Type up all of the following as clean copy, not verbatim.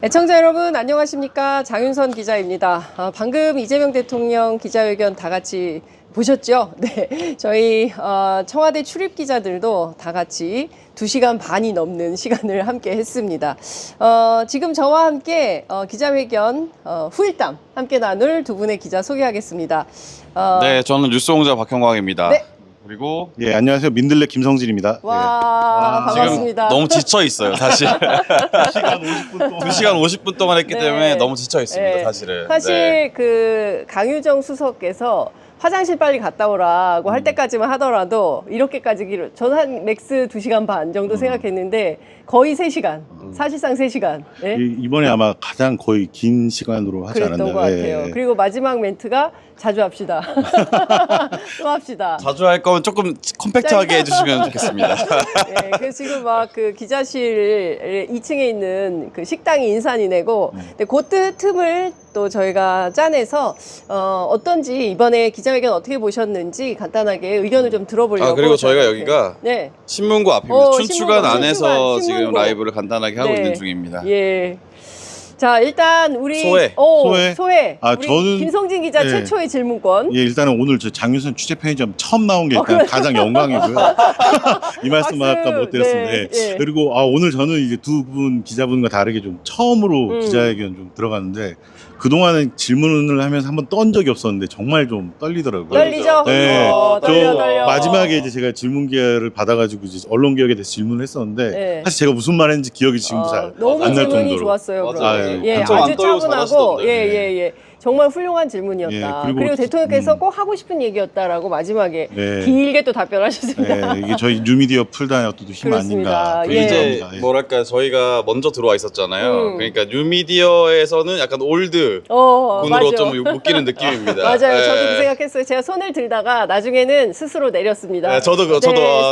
애청자 여러분 안녕하십니까, 장윤선 기자입니다. 방금 이재명 대통령 기자회견 다 같이 보셨죠? 네, 저희 청와대 출입 기자들도 다 같이 2시간 반이 넘는 시간을 함께 했습니다. 지금 저와 함께 기자회견 후일담 함께 나눌 두 분의 기자 소개하겠습니다. 네, 저는 뉴스공장 박형광입니다. 네. 그리고 예, 안녕하세요. 민들레 김성진입니다. 와, 지금 반갑습니다. 너무 지쳐 있어요, 사실. 2시간 50분 동안 2시간 50분 동안 했기 네. 때문에 너무 지쳐 있습니다, 네. 사실은. 사실 네. 그 강유정 수석께서 화장실 빨리 갔다 오라고 할 때까지만 하더라도 이렇게까지 저는 한 맥스 2시간 반 정도 생각했는데 거의 3시간, 사실상 3시간. 네? 이번에 아마 가장 거의 긴 시간으로 하지 그랬던 않았나요? 것 같아요. 예. 그리고 마지막 멘트가 자주 합시다. 또 합시다. 자주 할 거면 조금 컴팩트하게 해주시면 좋겠습니다. 예, 그래서 지금 막 그 기자실 2층에 있는 그 식당이 인산이네고, 근데 그 틈을 또 저희가 짜내서 어떤지 이번에 기자회견 어떻게 보셨는지 간단하게 의견을 좀 들어보려고. 그리고 저희가 저희한테. 여기가 네. 신문고 앞입니다. 춘추관 신문고, 안에서 지금 신문고. 라이브를 간단하게 하고 네. 있는 중입니다. 예. 자, 일단 우리 소회. 소회. 아, 우리 저는- 김성진 기자 예. 최초의 질문권. 예, 일단은 오늘 저 장윤선 취재 편의점 처음 나온 게 일단 가장 영광이고요. 이 말씀 아까 박수. 못 드렸습니다. 네, 예. 예. 그리고 오늘 저는 이제 두 분 기자분과 다르게 좀 처음으로 기자회견 좀 들어갔는데 그동안은 질문을 하면서 한번 떤 적이 없었는데 정말 좀 떨리더라고요. 떨리죠? 네, 떨려. 마지막에 이제 제가 질문 기회를 받아가지고 이제 언론 개혁에 대해서 질문을 했었는데 네. 사실 제가 무슨 말했는지 기억이 지금도 잘 너무 안 날 질문이 정도로. 좋았어요. 맞아요. 그러면. 예, 한참 안 아주 떨고 차분하고, 잘하시던데. 예. 정말 훌륭한 질문이었다. 예, 그리고, 그리고 대통령께서 꼭 하고 싶은 얘기였다라고 마지막에 네. 길게 또 답변하셨습니다. 네, 이게 저희 뉴미디어 풀다의 어떤 힘 그렇습니다. 아닌가. 예. 이제 생각합니다. 예. 뭐랄까 저희가 먼저 들어와 있었잖아요. 그러니까 뉴미디어에서는 약간 올드 군으로 맞아. 좀 묶이는 느낌입니다. 맞아요. 저도 그 예. 생각했어요. 제가 손을 들다가 나중에는 스스로 내렸습니다. 네, 저도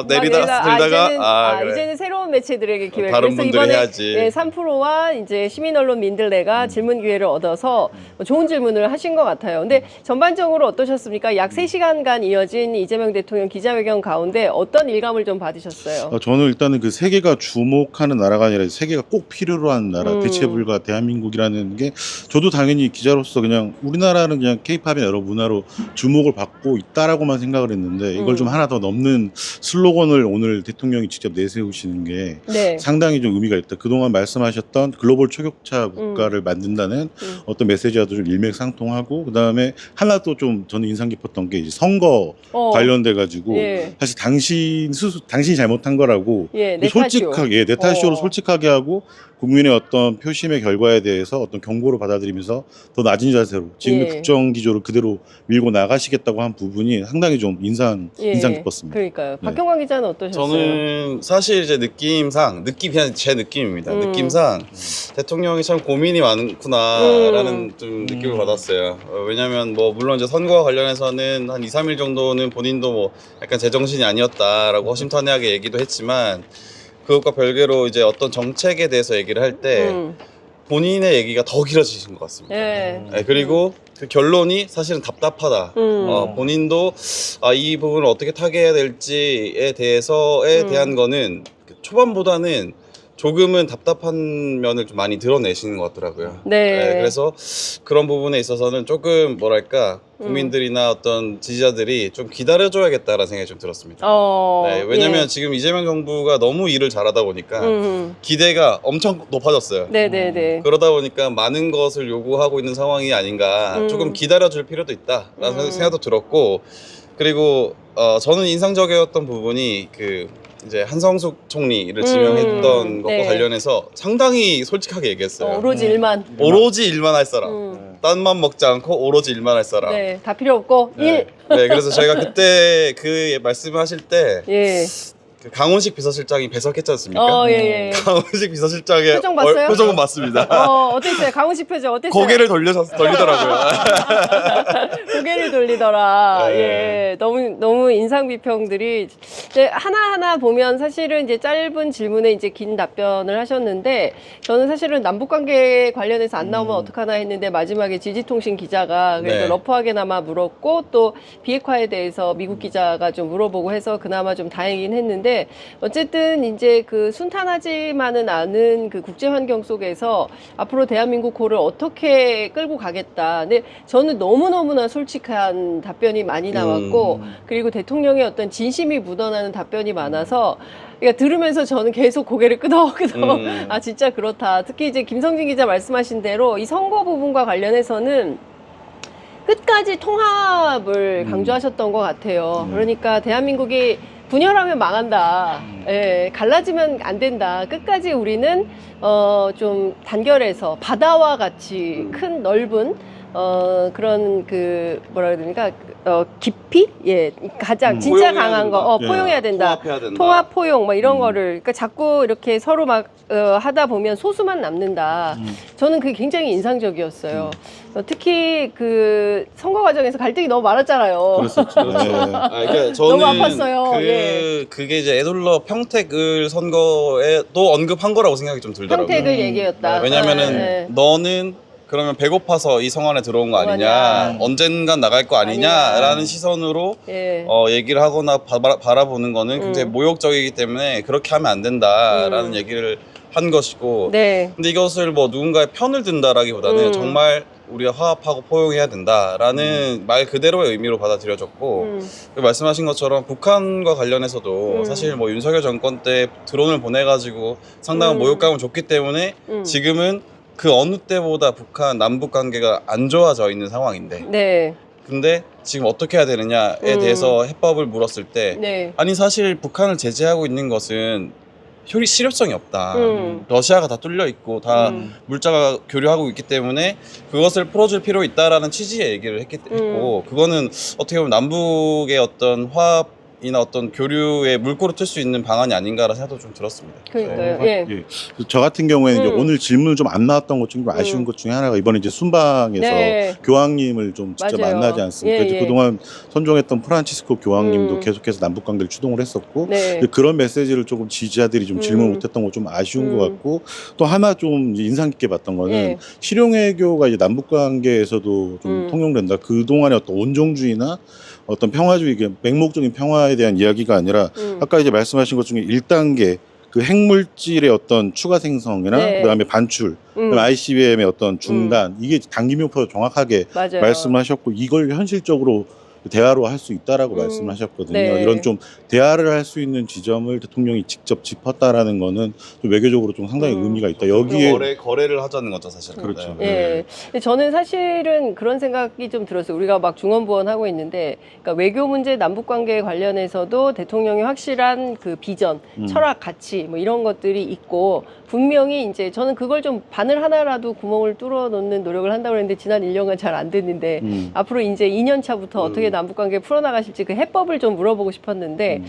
내리다가 그래. 이제는 새로운 매체들에게 기회를. 다른 그래서 분들이 이번에 해야지. 3프로와 이제 시민언론 민들레가 질문 기회를 얻어서 좋은 질문을 하신 것 같아요. 근데 전반적으로 어떠셨습니까? 약 3시간간 이어진 이재명 대통령 기자회견 가운데 어떤 일감을 좀 받으셨어요? 저는 일단은 그 세계가 주목하는 나라가 아니라 세계가 꼭 필요로 하는 나라, 대체불가 대한민국이라는 게 저도 당연히 기자로서 그냥 우리나라는 그냥 케이팝이나 여러 문화로 주목을 받고 있다라고만 생각을 했는데 이걸 좀 하나 더 넘는 슬로건을 오늘 대통령이 직접 내세우시는 게 네. 상당히 좀 의미가 있다. 그동안 말씀하셨던 글로벌 초격차 국가를 만든다는 어떤 메시지와도 좀 일맥상통하고 그다음에 하나 또 좀 저는 인상 깊었던 게 이제 선거 관련돼 가지고 예. 사실 당신이 잘못한 거라고 예, 내 탓이요. 솔직하게 내 탓이오로 솔직하게 하고 국민의 어떤 표심의 결과에 대해서 어떤 경고를 받아들이면서 더 낮은 자세로 지금의 예. 국정 기조를 그대로 밀고 나가시겠다고 한 부분이 상당히 좀 인상 깊었습니다. 그러니까요. 네. 박형광 기자는 어떠셨어요? 저는 사실 이제 그냥 제 느낌입니다. 느낌상 대통령이 참 고민이 많구나라는 좀 느낌을 받았어요. 왜냐하면 뭐 물론 이제 선거와 관련해서는 한 2, 3일 정도는 본인도 뭐 약간 제정신이 아니었다라고 허심탄회하게 얘기도 했지만 그것과 별개로 이제 어떤 정책에 대해서 얘기를 할 때 본인의 얘기가 더 길어지신 것 같습니다. 예. 네, 그리고 그 결론이 사실은 답답하다. 본인도 이 부분을 어떻게 타개해야 될지에 대한 거는 초반보다는 조금은 답답한 면을 좀 많이 드러내시는 것 같더라고요. 네. 그래서 그런 부분에 있어서는 조금 뭐랄까 국민들이나 어떤 지지자들이 좀 기다려줘야겠다라는 생각이 좀 들었습니다. 네, 왜냐면 예. 지금 이재명 정부가 너무 일을 잘하다 보니까 기대가 엄청 높아졌어요. 네네네. 그러다 보니까 많은 것을 요구하고 있는 상황이 아닌가. 조금 기다려줄 필요도 있다라는 생각도 들었고, 그리고 저는 인상적이었던 부분이 이제 한성숙 총리를 지명했던 것과 네. 관련해서 상당히 솔직하게 얘기했어요. 오로지 일만. 오로지 일만 할 사람. 딴만 먹지 않고 오로지 일만 할 사람. 네, 다 필요 없고 네. 네, 그래서 저희가 그때 그 말씀하실 때 예. 그 강훈식 비서실장이 배석했지 않습니까? 예. 강훈식 비서실장의 표정 봤어요? 표정은 맞습니다. 어땠어요? 강훈식 표정 어땠어요? 고개를 돌리더라고요. 고개를 돌리더라. 네. 예, 너무 인상 비평들이 이제 하나하나 보면 사실은 이제 짧은 질문에 이제 긴 답변을 하셨는데 저는 사실은 남북 관계 관련해서 안 나오면 어떡하나 했는데 마지막에 지지통신 기자가 그래도 네. 러프하게나마 물었고 또 비핵화에 대해서 미국 기자가 좀 물어보고 해서 그나마 좀 다행이긴 했는데 어쨌든 이제 그 순탄하지만은 않은 그 국제 환경 속에서 앞으로 대한민국 고를 어떻게 끌고 가겠다. 근데 저는 너무너무나 솔직한 답변이 많이 나왔고 그리고 대통령의 어떤 진심이 묻어나는 답변이 많아서 그러니까 들으면서 저는 계속 고개를 끄덕끄덕 아 진짜 그렇다. 특히 이제 김성진 기자 말씀하신 대로 이 선거 부분과 관련해서는 끝까지 통합을 강조하셨던 것 같아요. 그러니까 대한민국이 분열하면 망한다. 예, 갈라지면 안 된다. 끝까지 우리는 좀 단결해서 바다와 같이 큰 넓은 그런 그 뭐라 그래야 됩니까? 깊이? 예, 가장 진짜 포용해야 강한 된다. 거, 예. 포용해야 된다. 통합해야 된다. 통합, 포용, 뭐 이런 거를 그러니까 자꾸 이렇게 서로 막 하다 보면 소수만 남는다. 저는 그게 굉장히 인상적이었어요. 특히 그 선거 과정에서 갈등이 너무 많았잖아요. 그랬었죠. 네. 그러니까 저는 너무 아팠어요. 그게 이제 에돌러 평택을 선거에도 언급한 거라고 생각이 좀 들더라고요. 평택을 얘기였다. 왜냐면은 네. 너는 그러면 배고파서 이 성안에 들어온 거 아니냐, 아니냐. 언젠간 나갈 거 아니냐라는 아니냐. 시선으로 예. 얘기를 하거나 바라보는 거는 굉장히 모욕적이기 때문에 그렇게 하면 안 된다라는 얘기를 한 것이고, 네. 근데 이것을 뭐 누군가의 편을 든다라기보다는 정말 우리가 화합하고 포용해야 된다라는 말 그대로의 의미로 받아들여졌고, 말씀하신 것처럼 북한과 관련해서도 사실 뭐 윤석열 정권 때 드론을 보내가지고 상당한 모욕감을 줬기 때문에 지금은 그 어느 때보다 북한 남북 관계가 안 좋아져 있는 상황인데, 네. 근데 지금 어떻게 해야 되느냐에 대해서 해법을 물었을 때, 네. 아니 사실 북한을 제재하고 있는 것은 실효성이 없다. 러시아가 다 뚫려 있고 다 물자가 교류하고 있기 때문에 그것을 풀어줄 필요 있다라는 취지의 얘기를 했고, 그거는 어떻게 보면 남북의 어떤 화합이나 어떤 교류에 물꼬를 틀 수 있는 방안이 아닌가라는 생각도 좀 들었습니다. 그러니까요. 예. 예. 저 같은 경우에는 이제 오늘 질문 좀 안 나왔던 것 중에 좀 아쉬운 것 중에 하나가 이번에 이제 순방에서 네. 교황님을 좀 직접 맞아요. 만나지 않습니까? 예, 이제 예. 그동안 선종했던 프란치스코 교황님도 계속해서 남북 관계를 추동을 했었고, 네. 그런 메시지를 조금 지지자들이 좀 질문 못했던 거 좀 아쉬운 것 같고, 또 하나 좀 이제 인상 깊게 봤던 거는 예. 실용외교가 이제 남북 관계에서도 좀 통용된다. 그 동안의 어떤 온종주의나 어떤 평화주의, 맹목적인 평화에 대한 이야기가 아니라 아까 이제 말씀하신 것 중에 1단계 그 핵물질의 어떤 추가 생성이나 네. 그다음에 반출, 그다음에 ICBM의 어떤 중단, 이게 단기명표 정확하게 맞아요. 말씀하셨고, 이걸 현실적으로 대화로 할 수 있다라고 말씀을 하셨거든요. 네. 이런 좀 대화를 할 수 있는 지점을 대통령이 직접 짚었다라는 거는 좀 외교적으로 좀 상당히 의미가 있다. 여기에 거래를 하자는 거죠, 사실은. 그렇죠. 네. 예. 근데 저는 사실은 그런 생각이 좀 들었어요. 우리가 막 중언부언 하고 있는데, 그러니까 외교 문제, 남북 관계 관련해서도 대통령이 확실한 그 비전, 철학, 가치 뭐 이런 것들이 있고, 분명히 이제 저는 그걸 좀 바늘 하나라도 구멍을 뚫어 놓는 노력을 한다고 했는데 지난 1년간 잘 안 됐는데 앞으로 이제 2년 차부터 어떻게 남북 관계 풀어나가실지 그 해법을 좀 물어보고 싶었는데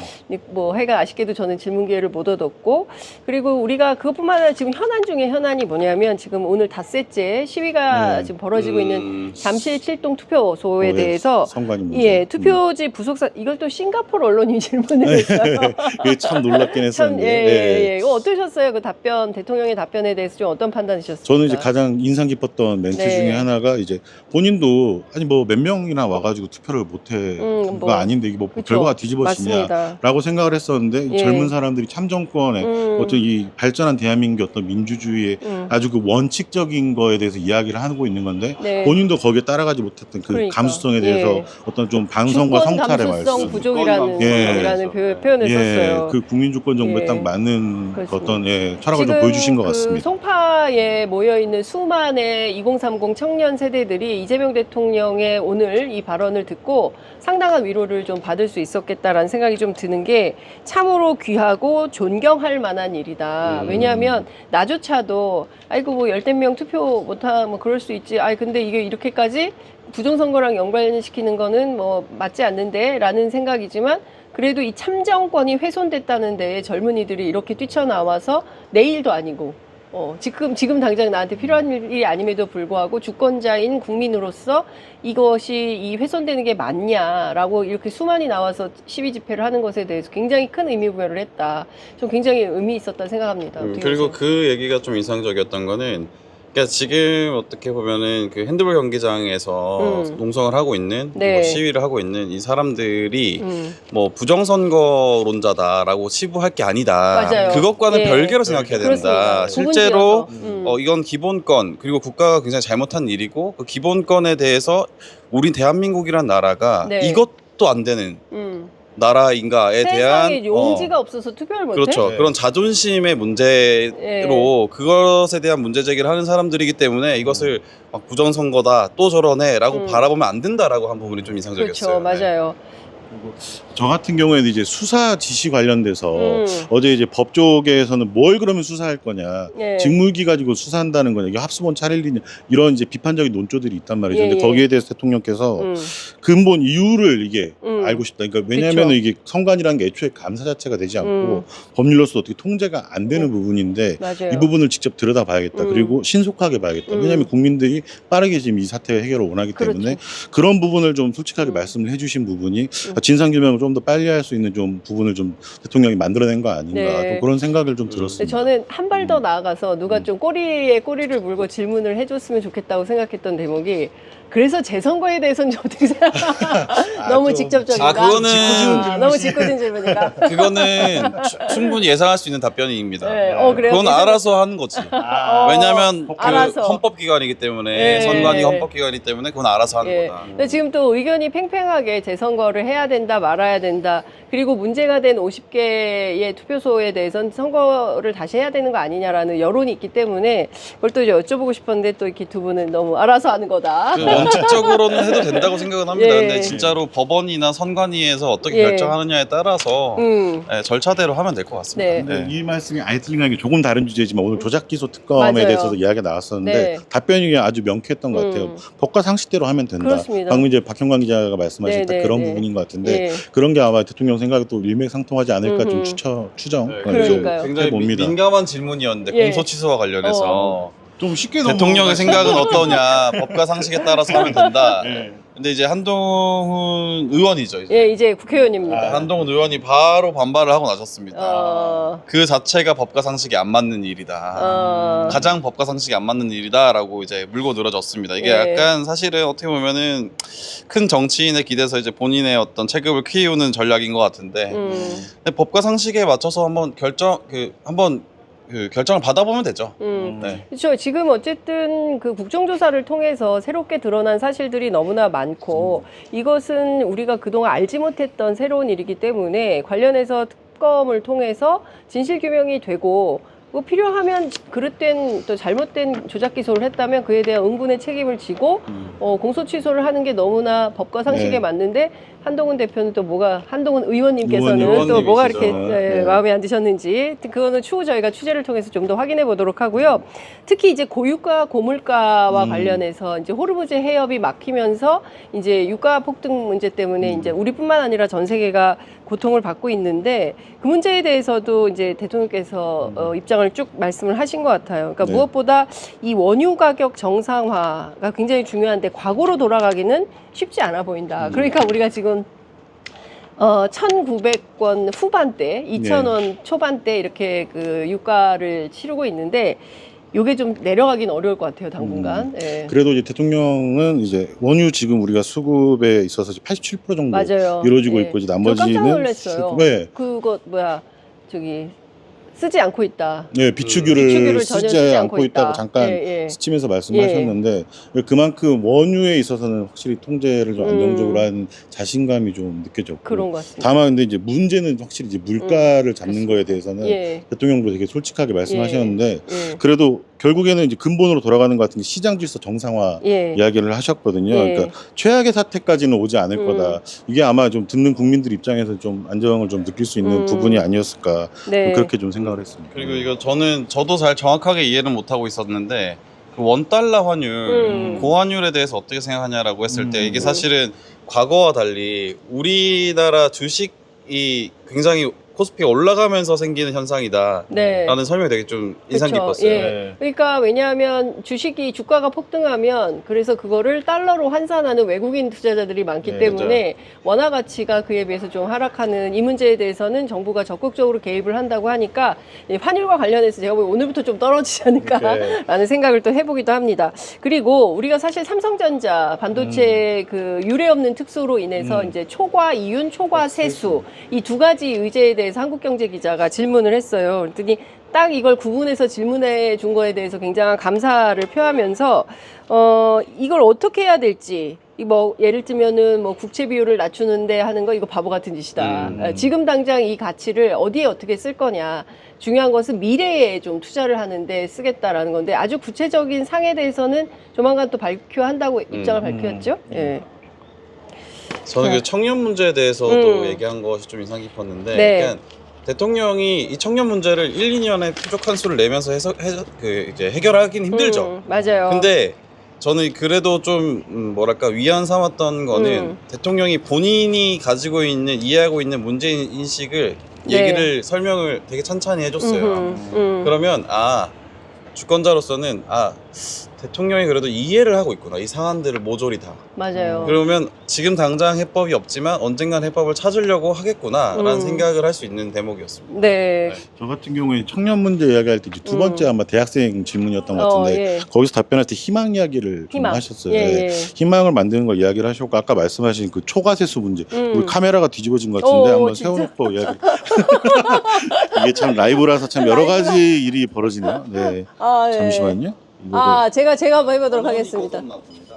뭐 해가 아쉽게도 저는 질문 기회를 못 얻었고, 그리고 우리가 그것뿐만 아니라 지금 현안 중에 현안이 뭐냐면 지금 오늘 닷새째 시위가 지금 벌어지고 있는 잠실 7동 투표소에 대해서 선관위 문제. 예, 투표지 부속사 이걸 또 싱가포르 언론이 질문을 했어요. 그게 참 놀랍긴 참, 했었는데. 예, 예. 예, 예. 이거 어떠셨어요? 그 답변, 대통령의 답변에 대해서 좀 어떤 판단이셨습니까? 저는 이제 가장 인상 깊었던 멘트 네. 중에 하나가 이제 본인도 아니 뭐 몇 명이나 와가지고 투표를 못해 뭐, 그거 아닌데 이게 뭐 그쵸. 결과가 맞습니다. 뒤집어지냐라고 생각을 했었는데 이 예. 젊은 사람들이 참정권에 어떤 이 발전한 대한민국 어떤 민주주의의 아주 그 원칙적인 거에 대해서 이야기를 하고 있는 건데 네. 본인도 거기에 따라가지 못했던 그 그러니까. 감수성에 대해서 예. 어떤 좀 반성과 주권 성찰의 감수성 말씀. 부족이라는 예. 이라는 표현을 썼어요. 그 국민주권 정부에 예. 딱 맞는 그렇습니다. 어떤 철학을 좀 지금 보여주신 것 그 같습니다. 송파에 모여 있는 수많은 2030 청년 세대들이 이재명 대통령의 오늘 이 발언을 듣고 상당한 위로를 좀 받을 수 있었겠다라는 생각이 좀 드는 게 참으로 귀하고 존경할 만한 일이다. 왜냐하면 나조차도 아이고 뭐 열댓 명 투표 못하면 뭐 그럴 수 있지. 아이 근데 이게 이렇게까지 부정선거랑 연관시키는 거는 뭐 맞지 않는데 라는 생각이지만, 그래도 이 참정권이 훼손됐다는 데에 젊은이들이 이렇게 뛰쳐나와서 내일도 아니고 지금 당장 나한테 필요한 일이 아님에도 불구하고 주권자인 국민으로서 이것이 이 훼손되는 게 맞냐라고 이렇게 수만이 나와서 시위 집회를 하는 것에 대해서 굉장히 큰 의미 부여를 했다. 좀 굉장히 의미 있었다 생각합니다. 어떻게 그리고 보세요? 그 얘기가 좀 인상적이었던 거는 그러니까 지금 어떻게 보면은 그 핸드볼 경기장에서 농성을 하고 있는 네. 뭐 시위를 하고 있는 이 사람들이 뭐 부정선거론자다라고 치부할 게 아니다. 맞아요. 그것과는 예. 별개로 생각해야 그렇습니다. 된다. 실제로 구분지어서. 이건 기본권 그리고 국가가 굉장히 잘못한 일이고 그 기본권에 대해서 우리 대한민국이란 나라가 네. 이것도 안 되는 나라인가에 대한 세상에 용지가 없어서 투표를 못해? 그렇죠. 네. 그런 자존심의 문제로 그것에 대한 문제 제기를 하는 사람들이기 때문에 이것을 막 부정선거다 또 저러네라고 바라보면 안 된다라고 한 부분이 좀 인상적이었어요. 그렇죠. 맞아요. 저 같은 경우에는 이제 수사 지시 관련돼서 음. 어제 이제 법 쪽에서는 뭘 그러면 수사할 거냐, 예. 직무유기 가지고 수사한다는 거냐, 이게 합수본 차릴 일이냐 이런 이제 비판적인 논조들이 있단 말이죠. 예, 근데 예. 거기에 대해서 대통령께서 음. 근본 이유를 이게 알고 싶다. 그러니까 왜냐하면 그쵸. 이게 선관이라는 게 애초에 감사 자체가 되지 않고 법률로서 어떻게 통제가 안 되는 부분인데 맞아요. 이 부분을 직접 들여다봐야겠다. 그리고 신속하게 봐야겠다. 왜냐하면 국민들이 빠르게 지금 이 사태 해결을 원하기 때문에 그런 부분을 좀 솔직하게 말씀을 해주신 부분이 진상 규명을 좀 더 빨리 할 수 있는 좀 부분을 좀 대통령이 만들어낸 거 아닌가. 네. 좀 그런 생각을 좀 근데 들었습니다. 저는 한 발 더 나아가서 누가 좀 꼬리에 꼬리를 물고 질문을 해줬으면 좋겠다고 생각했던 대목이 그래서 재선거에 대해서는 어떻게 생각하세요? 너무 좀 직접적인가? 그거는 너무 짓궂은 질문인가? 그거는 충분히 예상할 수 있는 답변입니다. 네. 그래요? 그건 알아서 하는 거지. 왜냐하면 그 알아서. 헌법기관이기 때문에 네. 선관위 헌법기관이기 때문에 그건 알아서 하는 예. 거다. 근데 지금 또 의견이 팽팽하게 재선거를 해야 된다 말아야 된다. 그리고 문제가 된 50개의 투표소에 대해서는 선거를 다시 해야 되는 거 아니냐라는 여론이 있기 때문에 그걸 또 이제 여쭤보고 싶었는데 또 이렇게 두 분은 너무 알아서 하는 거다. 그 원칙적으로는 해도 된다고 생각은 합니다. 예. 근데 진짜로 법원이나 선관위에서 어떻게 예. 결정하느냐에 따라서 예, 절차대로 하면 될 것 같습니다. 네. 근데 이 말씀이 아예 틀린 게 조금 다른 주제지만 오늘 조작기소 특검에 맞아요. 대해서도 이야기가 나왔었는데 네. 답변이 그냥 아주 명쾌했던 것 같아요. 법과 상식대로 하면 된다. 그렇습니다. 방금 이제 박형광 기자가 말씀하신 네, 네, 그런 네. 부분인 것 같은데 예. 그런 게 아마 대통령 생각에 또 일맥상통하지 않을까 좀 추정 네, 그러니까요. 굉장히 해봅니다. 민감한 질문이었는데 예. 공소 취소와 관련해서 좀 쉽게 대통령의 생각은 어떠냐 법과 상식에 따라서 하면 된다. 네. 근데 이제 한동훈 의원이죠. 이제. 예, 이제 국회의원입니다. 한동훈 의원이 바로 반발을 하고 나섰습니다. 어, 그 자체가 법과 상식이 안 맞는 일이다. 가장 법과 상식이 안 맞는 일이다라고 이제 물고 늘어졌습니다. 이게 예. 약간 사실은 어떻게 보면은 큰 정치인의 기대서 이제 본인의 어떤 체급을 키우는 전략인 것 같은데 근데 법과 상식에 맞춰서 한번 결정을 받아보면 되죠. 네. 그렇죠. 지금 어쨌든 그 국정조사를 통해서 새롭게 드러난 사실들이 너무나 많고 이것은 우리가 그동안 알지 못했던 새로운 일이기 때문에 관련해서 특검을 통해서 진실규명이 되고 뭐 필요하면 그릇된 또 잘못된 조작 기소를 했다면 그에 대한 응분의 책임을 지고 공소 취소를 하는 게 너무나 법과 상식에 네. 맞는데 한동훈 대표는 또 뭐가 한동훈 의원님께서는 의원님이시죠. 또 뭐가 이렇게 네. 마음에 안 드셨는지 그거는 추후 저희가 취재를 통해서 좀 더 확인해 보도록 하고요. 특히 이제 고유가 고물가와 관련해서 이제 호르무즈 해협이 막히면서 이제 유가 폭등 문제 때문에 이제 우리뿐만 아니라 전 세계가 고통을 받고 있는데 그 문제에 대해서도 이제 대통령께서 입장을 쭉 말씀을 하신 것 같아요. 그러니까 네. 무엇보다 무엇보다 이 원유 가격 정상화가 굉장히 중요한데 과거로 돌아가기는 쉽지 않아 보인다. 그러니까 우리가 지금 1,900원 후반대, 2,000원 초반대 이렇게 그 유가를 치르고 있는데 요게 좀 내려가긴 어려울 것 같아요, 당분간. 예. 그래도 이제 대통령은 이제 원유 지금 우리가 수급에 있어서 87% 정도 맞아요. 이루어지고 예. 있고 이제 저 나머지는 깜짝 놀랐어요. 네. 그거 뭐야 저기 쓰지 않고 있다. 네, 비축유를 전혀 쓰지 않고 있다고 잠깐 예, 예. 스침에서 말씀하셨는데 그만큼 원유에 있어서는 확실히 통제를 좀 안정적으로 하는 자신감이 좀 느껴졌고 그런 것 같습니다. 다만 근데 이제 문제는 확실히 이제 물가를 잡는 거에 대해서는 예. 대통령도 되게 솔직하게 말씀하셨는데 예. 그래도 결국에는 이제 근본으로 돌아가는 것 같은 게 시장 질서 정상화 예. 이야기를 하셨거든요. 예. 그러니까 최악의 사태까지는 오지 않을 거다. 이게 아마 좀 듣는 국민들 입장에서 좀 안정을 좀 느낄 수 있는 부분이 아니었을까 네. 그렇게 좀 생각을 했습니다. 그리고 이거 저도 잘 정확하게 이해는 못하고 있었는데 그 원달러 환율, 고환율에 대해서 어떻게 생각하냐라고 했을 때 이게 사실은 과거와 달리 우리나라 주식이 굉장히 코스피가 올라가면서 생기는 현상이다. 네. 라는 설명이 되게 좀 인상 그쵸. 깊었어요. 예. 네. 그러니까 왜냐하면 주가가 폭등하면 그래서 그거를 달러로 환산하는 외국인 투자자들이 많기 네, 때문에 원화 가치가 그에 비해서 좀 하락하는 이 문제에 대해서는 정부가 적극적으로 개입을 한다고 하니까 이 환율과 관련해서 제가 보기엔 오늘부터 좀 떨어지지 않을까라는 생각을 또 해보기도 합니다. 그리고 우리가 사실 삼성전자 반도체 그 유례 없는 특수로 인해서 이제 초과 이윤, 초과 세수 이 두 가지 의제에 대해서 한국경제기자가 질문을 했어요. 그랬더니 딱 이걸 구분해서 질문해 준 거에 대해서 굉장한 감사를 표하면서 이걸 어떻게 해야 될지 뭐 예를 들면은 뭐 국채 비율을 낮추는데 하는 거 이거 바보 같은 짓이다. 지금 당장 이 가치를 어디에 어떻게 쓸 거냐. 중요한 것은 미래에 좀 투자를 하는데 쓰겠다라는 건데 아주 구체적인 상에 대해서는 조만간 또 발표한다고 입장을 밝혔죠. 예. 저는 자. 그 청년 문제에 대해서도 얘기한 것이 좀 인상 깊었는데 네. 그러니까 대통령이 이 청년 문제를 1, 2년에 부족한 수를 내면서 이제 해결하기는 힘들죠. 맞아요. 근데 저는 그래도 좀 뭐랄까 위안 삼았던 거는 대통령이 본인이 가지고 있는 이해하고 있는 문제 인식을 네. 얘기를 설명을 되게 찬찬히 해줬어요. 그러면 주권자로서는 대통령이 그래도 이해를 하고 있구나 이 상황들을 모조리 다. 맞아요. 그러면 지금 당장 해법이 없지만 언젠간 해법을 찾으려고 하겠구나라는 생각을 할 수 있는 대목이었습니다. 네. 저 같은 경우에 청년 문제 이야기할 때 이제 두 번째 아마 대학생 질문이었던 것 같은데 예. 거기서 답변할 때 희망 이야기를 좀 희망. 하셨어요. 예, 네. 예. 희망을 만드는 걸 이야기를 하셨고 아까 말씀하신 그 초과세수 문제 우리 카메라가 뒤집어진 것 같은데 한번 진짜? 세워놓고 이야기 이게 참 라이브라서 참 여러 가지 일이 벌어지네요. 네. 네. 잠시만요. 제가 한번 해보도록 하겠습니다.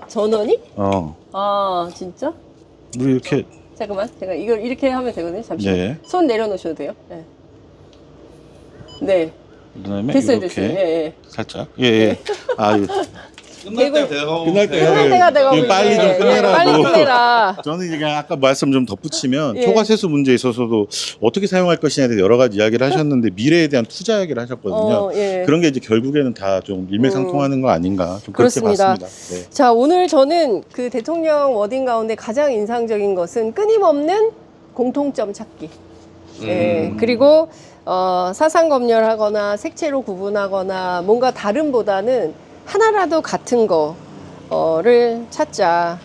전원이? 진짜? 우리 이렇게 잠깐만, 제가 이걸 이렇게 하면 되거든요. 잠시만. 네. 손 내려놓으셔도 돼요. 네. 네. 그다음에 됐어요, 이렇게 됐어요. 예. 살짝 예. 끝날 때 되고 끝날 때 끝날 때가 되고 이거 빨리 좀 있네. 끝내라고. 빨리 끝내라. 저는 이제 그냥 아까 말씀 좀 덧붙이면 예. 초과세수 문제에 있어서도 어떻게 사용할 것이냐에 대해 여러 가지 이야기를 하셨는데 미래에 대한 투자 이야기를 하셨거든요. 예. 그런 게 이제 결국에는 다 좀 일맥상통하는 거 아닌가 좀 그렇게 그렇습니다. 봤습니다. 네. 자, 오늘 저는 그 대통령 워딩 가운데 가장 인상적인 것은 끊임없는 공통점 찾기. 예. 그리고 사상 검열하거나 색채로 구분하거나 뭔가 다름보다는 하나라도 같은 거를 찾자.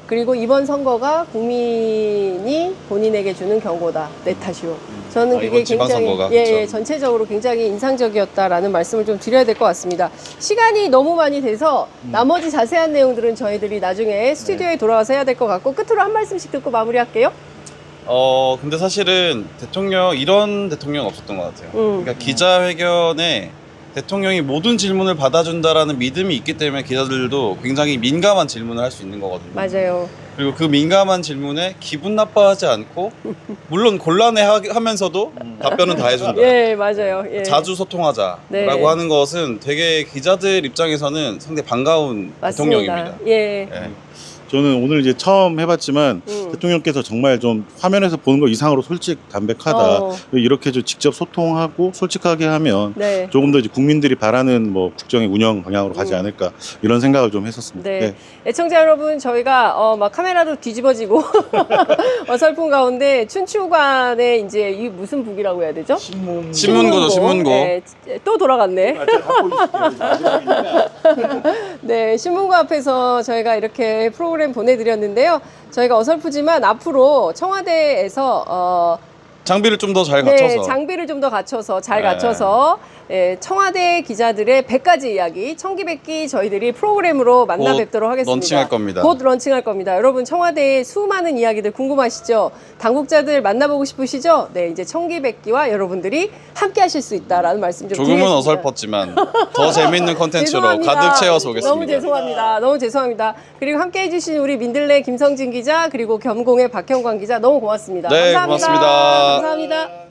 그리고 이번 선거가 국민이 본인에게 주는 경고다. 내 탓이오. 저는 그게 이번 지방선거가, 그쵸. 전체적으로 굉장히 인상적이었다라는 말씀을 좀 드려야 될 것 같습니다. 시간이 너무 많이 돼서 나머지 자세한 내용들은 저희들이 나중에 스튜디오에 돌아와서 해야 될 것 같고 끝으로 한 말씀씩 듣고 마무리할게요. 근데 사실은 이런 대통령 없었던 것 같아요. 그러니까 기자회견에 대통령이 모든 질문을 받아준다라는 믿음이 있기 때문에 기자들도 굉장히 민감한 질문을 할 수 있는 거거든요. 맞아요. 그리고 그 민감한 질문에 기분 나빠하지 않고 물론 곤란해하면서도 답변은 다 해준다. 예, 맞아요. 예. 자주 소통하자라고 네. 하는 것은 되게 기자들 입장에서는 상당히 반가운 맞습니다. 대통령입니다. 예. 예. 저는 오늘 이제 처음 해봤지만 대통령께서 정말 좀 화면에서 보는 것 이상으로 솔직 담백하다. 이렇게 좀 직접 소통하고 솔직하게 하면 네. 조금 더 이제 국민들이 바라는 뭐 국정의 운영 방향으로 가지 않을까 이런 생각을 좀 했었습니다. 네. 네. 애청자 여러분, 저희가 막 카메라도 뒤집어지고 어설픈 가운데 춘추관에 이제 이 무슨 북이라고 해야 되죠? 신문고죠, 신문고. 네, 또 돌아갔네. 네, 신문고 앞에서 저희가 이렇게 프로그램 보내드렸는데요. 저희가 어설프지만 앞으로 청와대에서 장비를 좀 더 잘 네, 갖춰서 장비를 좀 더 갖춰서 잘 네. 갖춰서 청와대 기자들의 100가지 이야기, 청기백기 저희들이 프로그램으로 만나 곧 뵙도록 하겠습니다. 런칭할 겁니다. 곧 런칭할 겁니다. 여러분 청와대의 수많은 이야기들 궁금하시죠? 당국자들 만나보고 싶으시죠? 네, 이제 청기백기와 여러분들이 함께 하실 수 있다라는 말씀 좀 조금은 드리겠습니다. 어설펐지만 더 재밌는 컨텐츠로 죄송합니다. 가득 채워서 오겠습니다. 너무 죄송합니다. 너무 죄송합니다. 그리고 함께 해주신 우리 민들레 김성진 기자 그리고 겸공의 박형광 기자 너무 고맙습니다. 네, 감사합니다. 고맙습니다. 감사합니다.